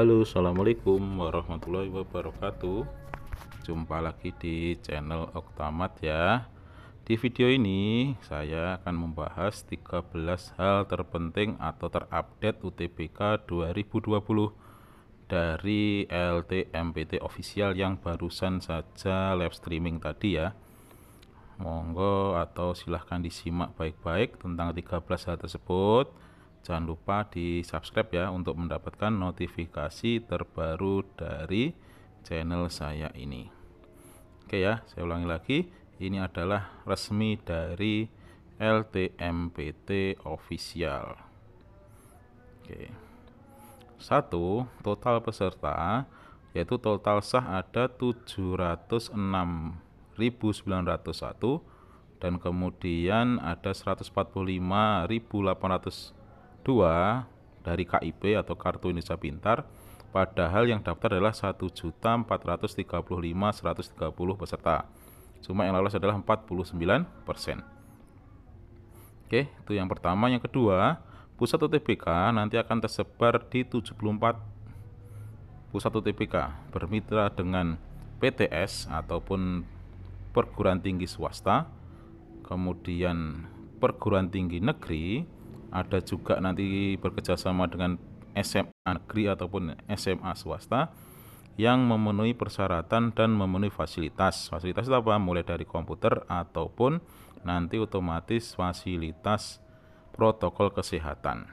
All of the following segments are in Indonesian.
Halo, assalamualaikum warahmatullahi wabarakatuh. Jumpa lagi di channel Oktamat ya. Di video ini saya akan membahas 13 hal terpenting atau terupdate UTBK 2020 dari LTMPT official yang barusan saja live streaming tadi ya. Monggo atau silahkan disimak baik-baik tentang 13 hal tersebut. Jangan lupa di subscribe ya untuk mendapatkan notifikasi terbaru dari channel saya ini. Oke ya, saya ulangi lagi, ini adalah resmi dari LTMPT official. Oke. 1. Total peserta yaitu total sah ada 706.901 dan kemudian ada 145.802 dari KIP atau Kartu Indonesia Pintar, padahal yang daftar adalah 1.435.130 peserta. Cuma yang lolos adalah 49%. Oke, itu yang pertama. Yang kedua, pusat UTBK nanti akan tersebar di 74 pusat UTBK bermitra dengan PTS ataupun perguruan tinggi swasta, kemudian perguruan tinggi negeri, ada juga nanti bekerjasama dengan SMA negeri ataupun SMA swasta yang memenuhi persyaratan dan memenuhi fasilitas. Fasilitas itu apa? Mulai dari komputer ataupun nanti otomatis fasilitas protokol kesehatan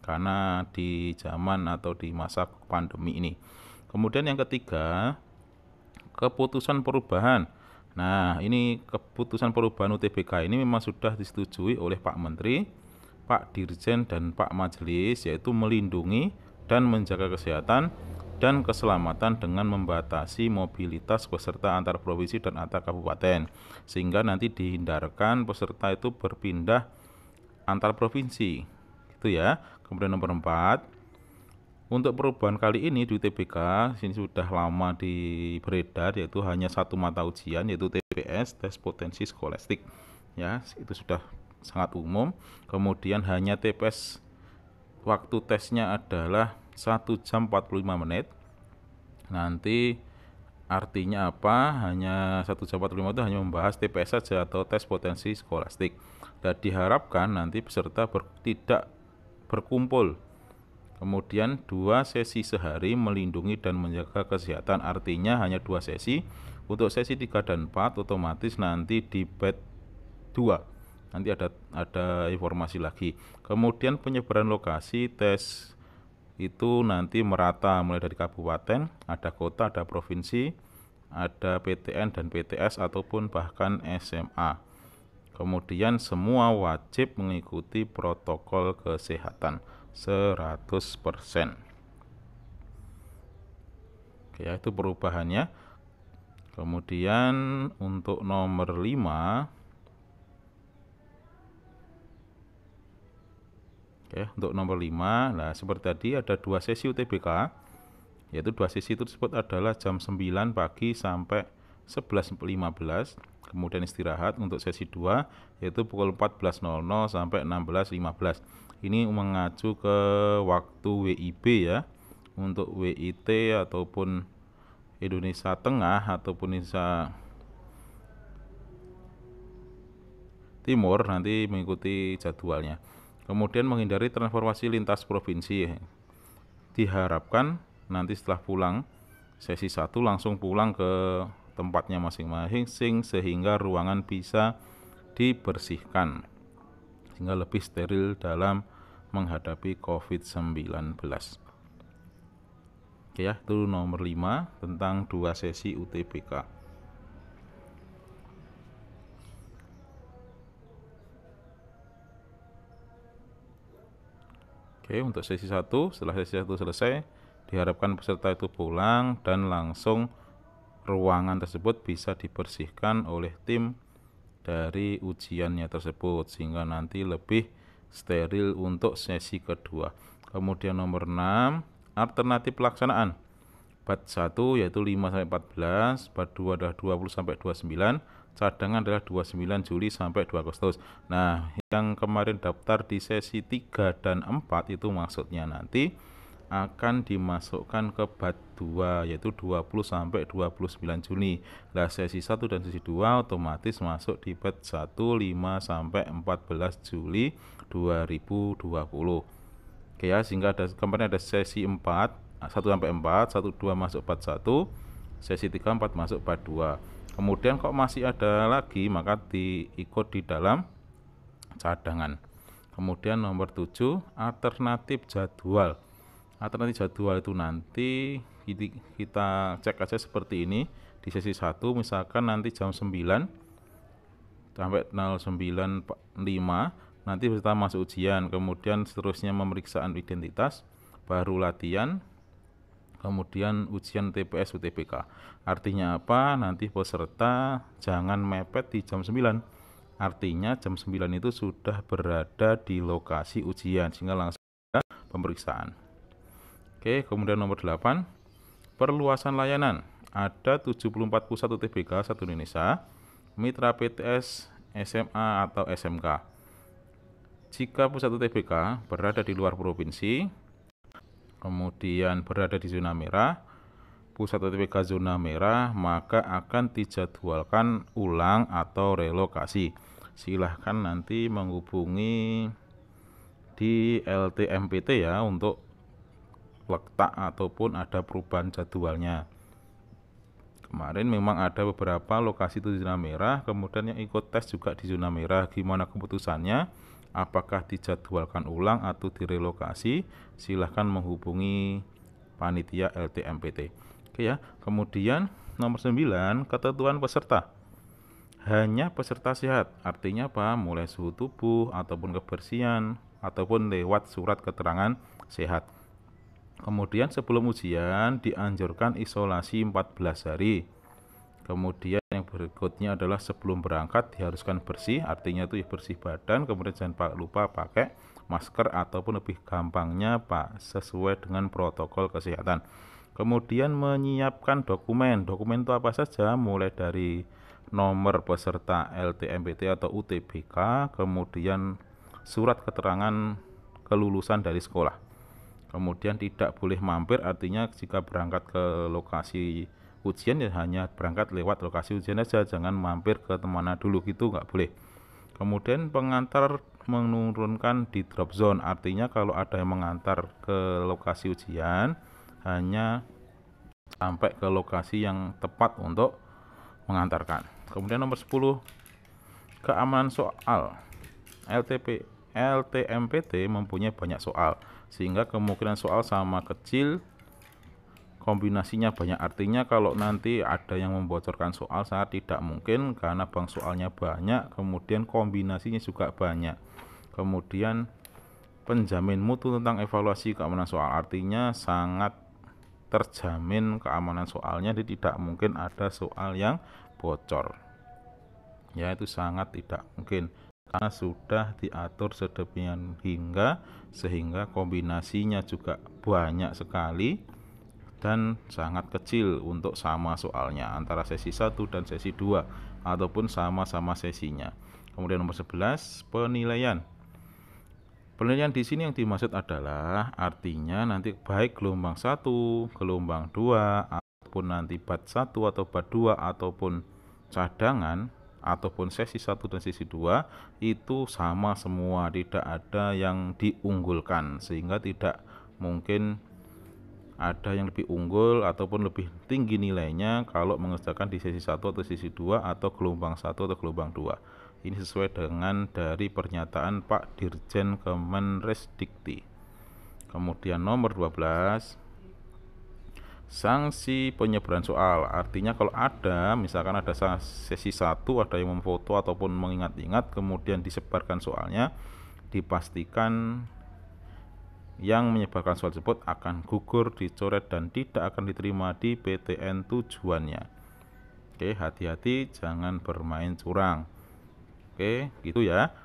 karena di zaman atau di masa pandemi ini. Kemudian yang ketiga, keputusan perubahan. Nah, ini keputusan perubahan UTBK ini memang sudah disetujui oleh Pak Menteri, Pak Dirjen, dan Pak Majelis, yaitu melindungi dan menjaga kesehatan dan keselamatan dengan membatasi mobilitas peserta antar provinsi dan antar kabupaten, sehingga nanti dihindarkan peserta itu berpindah antar provinsi. Itu ya. Kemudian nomor 4, untuk perubahan kali ini di UTBK ini sudah lama beredar, yaitu hanya satu mata ujian yaitu TPS, tes potensi skolastik. Ya, itu sudah sangat umum. Kemudian hanya TPS, waktu tesnya adalah 1 jam 45 menit. Nanti artinya apa? Hanya 1 jam 45 itu hanya membahas TPS saja atau tes potensi skolastik. Dan diharapkan nanti peserta tidak berkumpul. Kemudian 2 sesi sehari melindungi dan menjaga kesehatan, artinya hanya 2 sesi. Untuk sesi 3 dan 4 otomatis nanti di batch 2. Nanti ada informasi lagi. Kemudian penyebaran lokasi tes itu nanti merata mulai dari kabupaten, ada kota, ada provinsi, ada PTN dan PTS ataupun bahkan SMA. Kemudian semua wajib mengikuti protokol kesehatan 100%. Oke ya, itu perubahannya. Kemudian untuk nomor 5, oke, untuk nomor 5, nah seperti tadi ada 2 sesi UTBK, yaitu 2 sesi tersebut adalah jam 9 pagi sampai 11.15, kemudian istirahat untuk sesi 2 yaitu pukul 14.00 sampai 16.15. Ini mengacu ke waktu WIB ya. Untuk WIT ataupun Indonesia Tengah ataupun Indonesia Timur nanti mengikuti jadwalnya. Kemudian menghindari transformasi lintas provinsi. Diharapkan nanti setelah pulang sesi 1 langsung pulang ke tempatnya masing-masing sehingga ruangan bisa dibersihkan sehingga lebih steril dalam menghadapi COVID-19. Oke ya, itu nomor 5 tentang 2 sesi UTBK. Oke, untuk sesi 1, setelah sesi 1 selesai, diharapkan peserta itu pulang dan langsung ruangan tersebut bisa dibersihkan oleh tim dari ujiannya tersebut sehingga nanti lebih steril untuk sesi kedua. Kemudian nomor 6, alternatif pelaksanaan. Batch 1 yaitu 5 sampai 14, batch 2 adalah 20 sampai 29, cadangan adalah 29 Juli sampai 2 Agustus. Nah, yang kemarin daftar di sesi 3 dan 4 itu maksudnya nanti akan dimasukkan ke bat 2 yaitu 20 sampai 29 Juni. Lah sesi 1 dan sesi 2 otomatis masuk di bat 1 5 sampai 14 Juli 2020. Oke ya, sehingga kemarin ada sesi 4 1 sampai 4, 1 2 masuk bat 1, sesi 3 4 masuk bat 2. Kemudian kok masih ada lagi, maka diikut di dalam cadangan. Kemudian nomor 7, alternatif jadwal. Alternatif jadwal itu nanti kita cek aja seperti ini. Di sesi 1 misalkan nanti jam 9 sampai 09.05 nanti peserta masuk ujian, kemudian seterusnya pemeriksaan identitas, baru latihan, kemudian ujian TPS UTBK. Artinya apa? Nanti peserta jangan mepet di jam 9. Artinya jam 9 itu sudah berada di lokasi ujian sehingga langsung ada pemeriksaan. Oke, kemudian nomor 8, perluasan layanan. Ada 74 pusat UTBK satu Indonesia, mitra PTS, SMA atau SMK. Jika pusat UTBK berada di luar provinsi, kemudian berada di zona merah, pusat UTBK zona merah, maka akan dijadwalkan ulang atau relokasi. Silahkan nanti menghubungi di LTMPT ya untuk letak ataupun ada perubahan jadwalnya. Kemarin memang ada beberapa lokasi itu di zona merah, kemudian yang ikut tes juga di zona merah. Gimana keputusannya? Apakah dijadwalkan ulang atau direlokasi? Silahkan menghubungi panitia LTMPT. Oke ya. Kemudian nomor 9, ketentuan peserta. Hanya peserta sehat. Artinya apa? Mulai suhu tubuh ataupun kebersihan ataupun lewat surat keterangan sehat. Kemudian sebelum ujian dianjurkan isolasi 14 hari. Kemudian yang berikutnya adalah sebelum berangkat diharuskan bersih, artinya itu bersih badan. Kemudian jangan lupa pakai masker ataupun lebih gampangnya Pak sesuai dengan protokol kesehatan. Kemudian menyiapkan dokumen. Dokumen itu apa saja? Mulai dari nomor peserta LTMPT atau UTBK, kemudian surat keterangan kelulusan dari sekolah. Kemudian tidak boleh mampir, artinya jika berangkat ke lokasi ujian ya hanya berangkat lewat lokasi ujian aja, jangan mampir ke mana dulu gitu, nggak boleh. Kemudian pengantar menurunkan di drop zone, artinya kalau ada yang mengantar ke lokasi ujian hanya sampai ke lokasi yang tepat untuk mengantarkan. Kemudian nomor 10, keamanan soal. LTMPT mempunyai banyak soal, sehingga kemungkinan soal sama kecil, kombinasinya banyak. Artinya kalau nanti ada yang membocorkan soal sangat tidak mungkin karena bank soalnya banyak, kemudian kombinasinya juga banyak. Kemudian penjamin mutu tentang evaluasi keamanan soal, artinya sangat terjamin keamanan soalnya, jadi tidak mungkin ada soal yang bocor. Ya, itu sangat tidak mungkin karena sudah diatur sedemikian hingga sehingga kombinasinya juga banyak sekali dan sangat kecil untuk sama soalnya antara sesi 1 dan sesi 2 ataupun sama-sama sesinya. Kemudian nomor 11, penilaian. Penilaian di sini yang dimaksud adalah artinya nanti baik gelombang 1, gelombang 2 ataupun nanti bat 1 atau bat 2 ataupun cadangan ataupun sesi 1 dan sesi 2 itu sama semua, tidak ada yang diunggulkan, sehingga tidak mungkin ada yang lebih unggul ataupun lebih tinggi nilainya kalau mengerjakan di sesi 1 atau sesi 2 atau gelombang 1 atau gelombang 2. Ini sesuai dengan dari pernyataan Pak Dirjen Kemenrisdikti. Kemudian nomor 12, sanksi penyebaran soal. Artinya kalau ada misalkan ada sesi 1 ada yang memfoto ataupun mengingat-ingat kemudian disebarkan soalnya, dipastikan yang menyebarkan soal tersebut akan gugur, dicoret dan tidak akan diterima di PTN tujuannya. Oke, hati-hati jangan bermain curang. Oke, gitu ya.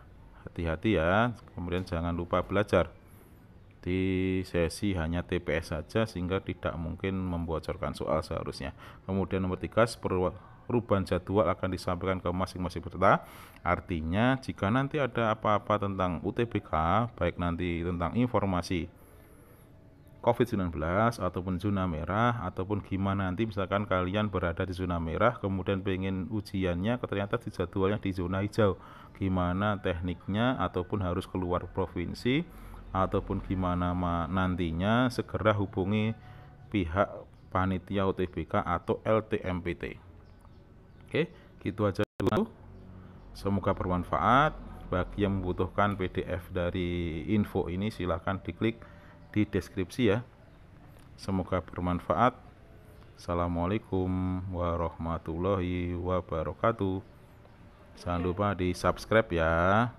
Hati-hati ya. Kemudian jangan lupa belajar. Di sesi hanya TPS saja sehingga tidak mungkin membocorkan soal seharusnya. Kemudian nomor 3, perubahan jadwal akan disampaikan ke masing-masing peserta. Artinya jika nanti ada apa-apa tentang UTBK, baik nanti tentang informasi COVID-19 ataupun zona merah, ataupun gimana nanti misalkan kalian berada di zona merah kemudian pengen ujiannya ternyata di jadwalnya di zona hijau, gimana tekniknya, ataupun harus keluar provinsi, ataupun gimana nantinya, segera hubungi pihak panitia UTBK atau LTMPT. Oke, gitu aja dulu, semoga bermanfaat. Bagi yang membutuhkan PDF dari info ini silahkan diklik di deskripsi ya. Semoga bermanfaat. Assalamualaikum warahmatullahi wabarakatuh. Jangan lupa di subscribe ya.